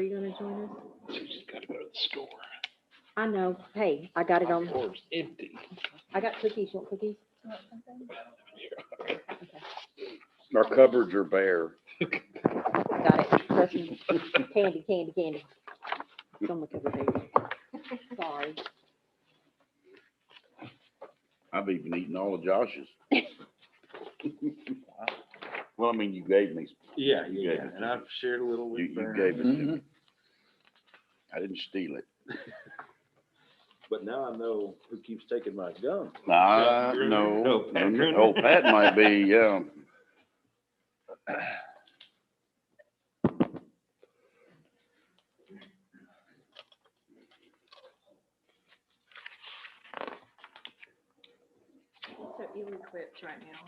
Are you gonna join us? She's got to go to the store. I know. Hey, I got it My on. floor's empty. I got cookies. You want cookies? Our cupboards are bare. Got it. Trust me. Candy. Don't look over there. Sorry. I've even eaten all of Josh's. Well, I mean, you gave me, Yeah, You gave yeah, it and to I've shared a little you, with you her. gave it to me. I didn't steal it. But now I know who keeps taking my gum. No, Pat Grinder. oh, Pat might be, yeah. So ill-equipped right now.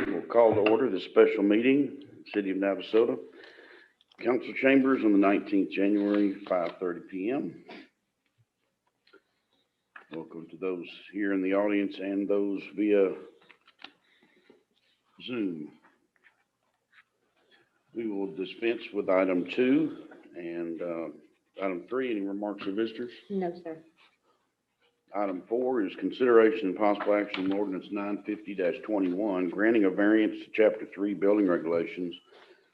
We'll call to order the special meeting, City of Navasota, Council Chambers on the 19th January, 5:30 PM. Welcome to those here in the audience and those via Zoom. We will dispense with item 2 and item 3. Any remarks of visitors? No, sir. Item 4 is consideration and possible action on ordinance 950-21, granting a variance to Chapter 3 Building Regulations,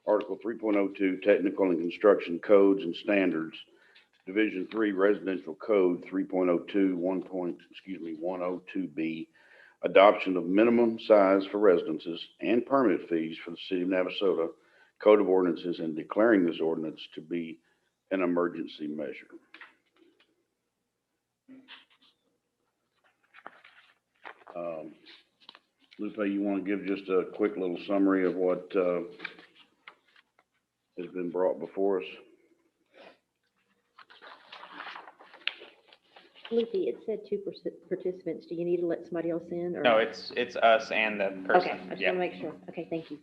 Article 3.02, Technical and Construction Codes and Standards, Division 3 Residential Code 3.02, 102B, adoption of minimum size for residences and permit fees for the City of Navasota, Code of Ordinances, and declaring this ordinance to be an emergency measure. Lupe, you want to give just a quick little summary of what has been brought before us? Lucy, it said 2 participants. Do you need to let somebody else in, or? No, it's us and the person. Okay, I just Yeah. want to make sure. Okay, thank you.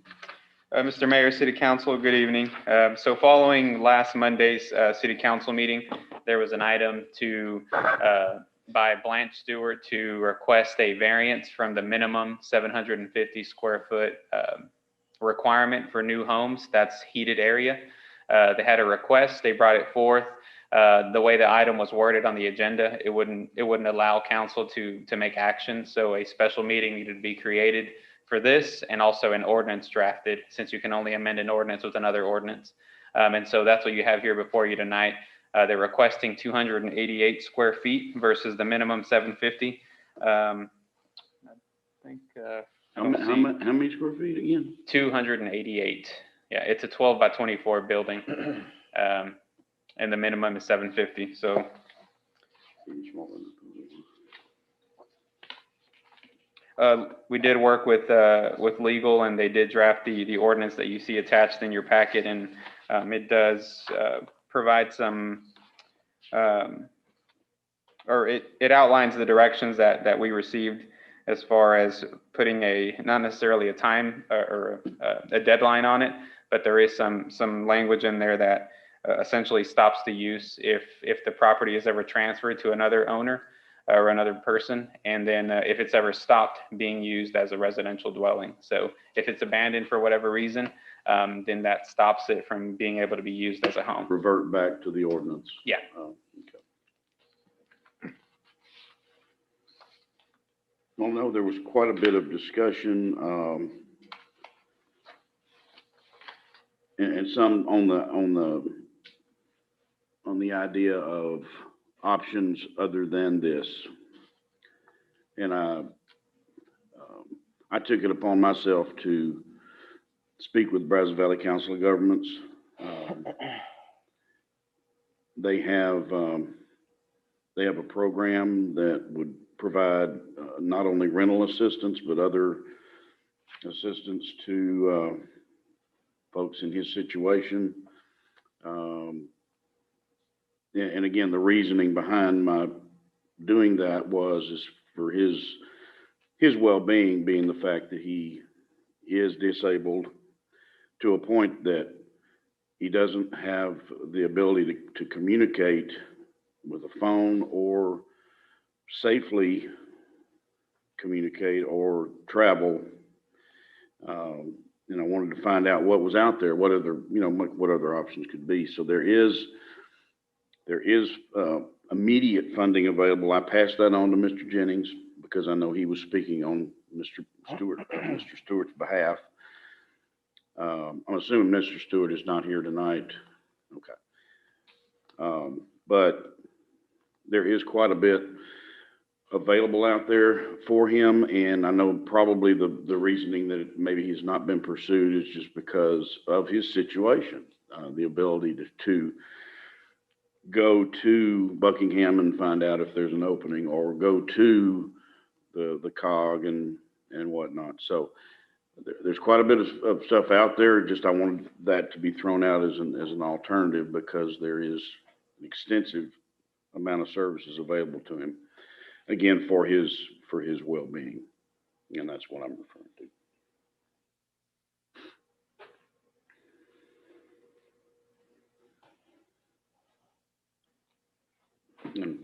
Mr. Mayor, City Council, good evening. So following last Monday's City Council meeting, there was an item by Blanche Stewart to request a variance from the minimum 750 square foot requirement for new homes. That's heated area. They had a request. They brought it forth. The way the item was worded on the agenda, it wouldn't allow council to make action. So a special meeting needed to be created for this, and also an ordinance drafted, since you can only amend an ordinance with another ordinance. And so that's what you have here before you tonight. They're requesting 288 square feet versus the minimum 750. I think, How many square feet again? 288. Yeah, it's a 12 by 24 building. And the minimum is 750, so. We did work with legal, and they did draft the ordinance that you see attached in your packet, and it does provide some, or it outlines the directions that we received as far as putting not necessarily a time or a deadline on it, but there is some language in there that essentially stops the use if the property is ever transferred to another owner or another person, and then if it's ever stopped being used as a residential dwelling. So if it's abandoned for whatever reason, then that stops it from being able to be used as a home. Revert back to the ordinance. Yeah. Oh, okay. Well, no, there was quite a bit of discussion, and some on the idea of options other than this. And I took it upon myself to speak with Brazos Valley Council of Governments. They have a program that would provide not only rental assistance, but other assistance to folks in his situation. And again, the reasoning behind my doing that is for his well-being, being the fact that he is disabled to a point that he doesn't have the ability to communicate with a phone or safely communicate or travel. I wanted to find out what was out there, what other options could be. So there is immediate funding available. I passed that on to Mr. Jennings because I know he was speaking on Mr. Stewart's behalf. I'm assuming Mr. Stewart is not here tonight. Okay. But there is quite a bit available out there for him, and I know probably the reasoning that maybe he's not been pursued is just because of his situation, the ability to go to Buckingham and find out if there's an opening, or go to the COG and whatnot. So there's quite a bit of stuff out there. Just I wanted that to be thrown out as an alternative, because there is an extensive amount of services available to him, again, for his well-being, and that's what I'm referring to.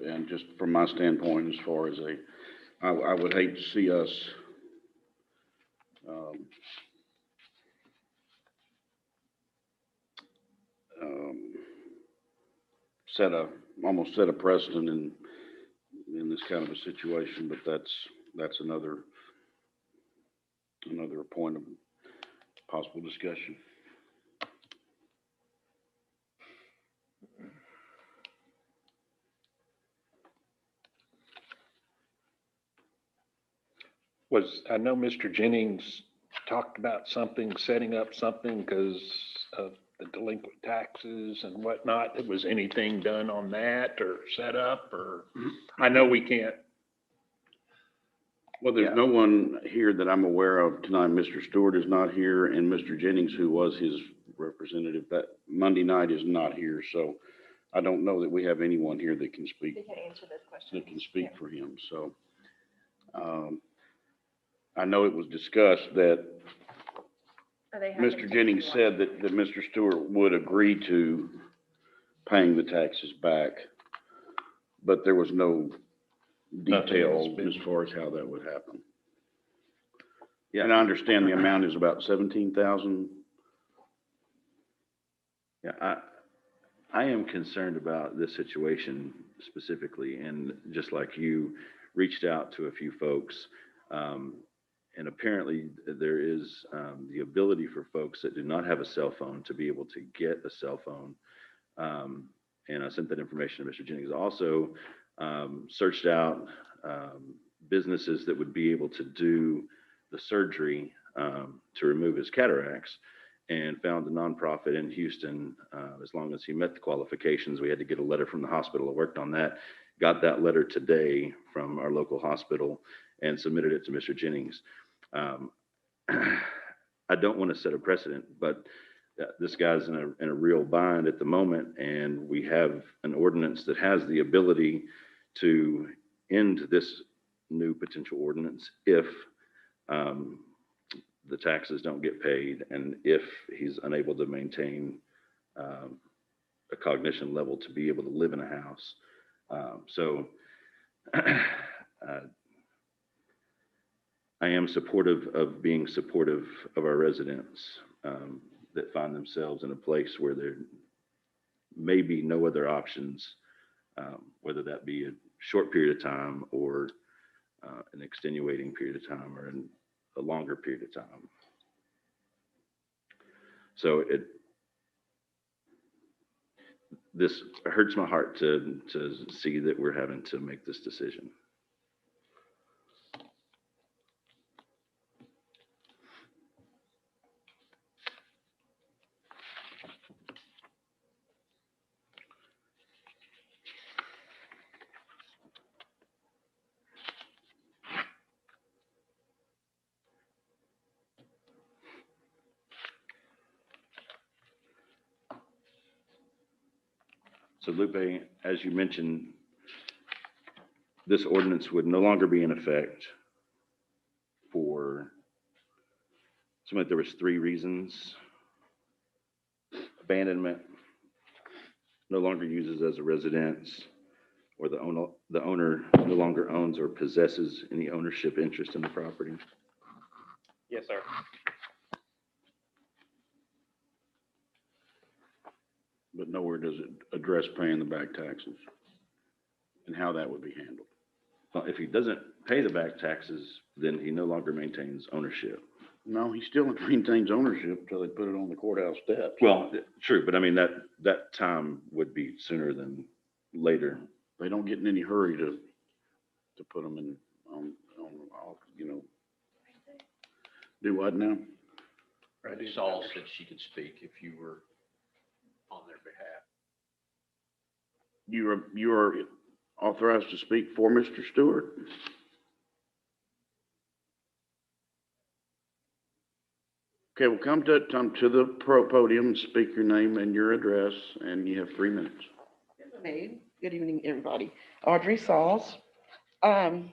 And just from my standpoint, as far as I would hate to see us almost set a precedent in this kind of a situation, but that's another point of possible discussion. I know Mr. Jennings talked about setting up something because of the delinquent taxes and whatnot. Was anything done on that or set up, or I know we can't. Well, there's no one here that I'm aware of tonight. Mr. Stewart is not here, and Mr. Jennings, who was his representative that Monday night, is not here. So I don't know that we have anyone here that can speak. They can answer those questions. That can speak for him. So I know it was discussed that Mr. Jennings said that Mr. Stewart would agree to paying the taxes back, but there was no detail as far as how that would happen. Yeah, and I understand the amount is about 17,000. Yeah, I am concerned about this situation specifically, and just like you, reached out to a few folks, and apparently there is the ability for folks that do not have a cell phone to be able to get a cell phone. And I sent that information to Mr. Jennings. Also searched out businesses that would be able to do the surgery to remove his cataracts, and found a nonprofit in Houston. As long as he met the qualifications, we had to get a letter from the hospital. I worked on that, got that letter today from our local hospital, and submitted it to Mr. Jennings. I don't want to set a precedent, but this guy's in a real bind at the moment, and we have an ordinance that has the ability to end this new potential ordinance if the taxes don't get paid, and if he's unable to maintain a cognition level to be able to live in a house. So I am supportive of being supportive of our residents that find themselves in a place where there may be no other options, whether that be a short period of time or an extenuating period of time, or a longer period of time. So this hurts my heart to see that we're having to make this decision. So Lupe, as you mentioned, this ordinance would no longer be in effect for, seemed like there was 3 reasons. Abandonment, no longer uses as a residence, or the owner no longer owns or possesses any ownership interest in the property. Yes, sir. But nowhere does it address paying the back taxes and how that would be handled. Well, if he doesn't pay the back taxes, then he no longer maintains ownership. No, he still maintains ownership until they put it on the courthouse steps. Well, true, but I mean, that time would be sooner than later. They don't get in any hurry to put them in, you know. Do what now? Saul said she could speak if you were on their behalf. You are authorized to speak for Mr. Stewart? Okay, well, come to the podium, speak your name and your address, and you have 3 minutes. Good evening, everybody. Audrey Sauls. I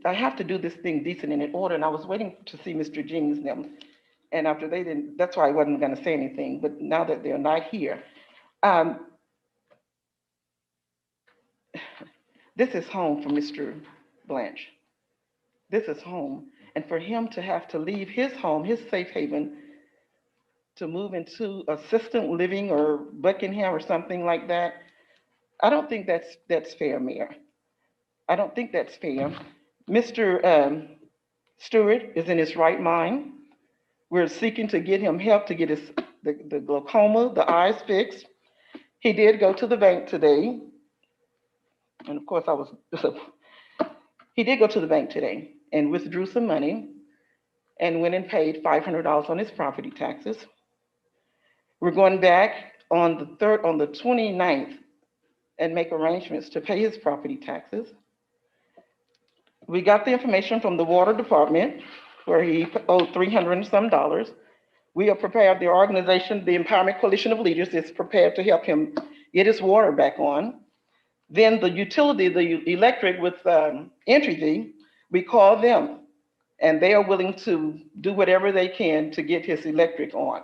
have to do this thing decent and in order, and I was waiting to see Mr. Jennings and them. And after they didn't, that's why I wasn't gonna say anything, but now that they're not here. This is home for Mr. Blanche. This is home. And for him to have to leave his home, his safe haven, to move into assistant living or Buckingham or something like that, I don't think that's fair, Mayor. I don't think that's fair. Mr. Stewart is in his right mind. We're seeking to get him help to get the glaucoma, the eyes fixed. He did go to the bank today. And of course, he did go to the bank today and withdrew some money and went and paid $500 on his property taxes. We're going back on the 29th and make arrangements to pay his property taxes. We got the information from the water department where he owed $300 and some. We are prepared, the organization, the Empowerment Coalition of Leaders is prepared to help him get his water back on. Then the utility, the electric with Entergy, we call them and they are willing to do whatever they can to get his electric on.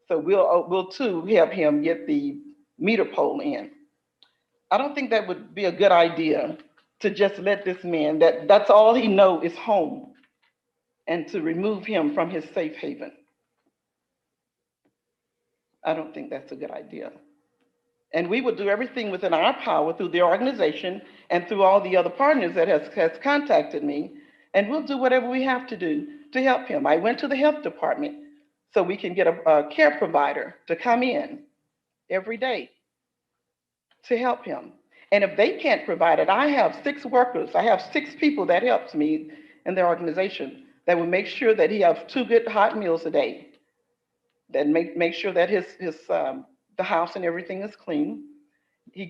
So we'll too help him get the meter pole in. I don't think that would be a good idea to just let this man, that's all he knows is home, and to remove him from his safe haven. I don't think that's a good idea. And we will do everything within our power through the organization and through all the other partners that has contacted me, and we'll do whatever we have to do to help him. I went to the health department so we can get a care provider to come in every day to help him. And if they can't provide it, I have 6 workers. I have 6 people that helps me in their organization that will make sure that he has 2 good hot meals a day. That make sure that the house and everything is clean. He gets